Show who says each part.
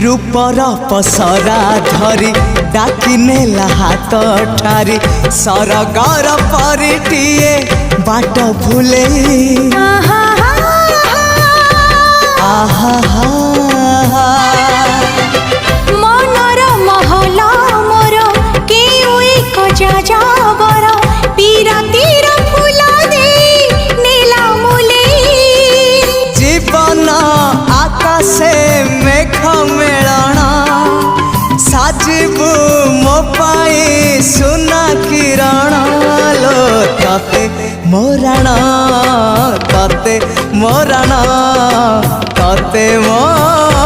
Speaker 1: रूपर पसरा धरी डाकी नेला हाथ ठारी सरगर परिटिए बाट भूले
Speaker 2: मनर महला मोर केउ एक जाजावर पीरातीर फूल दे नीला मुले
Speaker 1: जीवन आकाशे मेघ मेलण साजिबु मो पाई सुना किरण लो तते मोरण तते मोरण तते मोरण।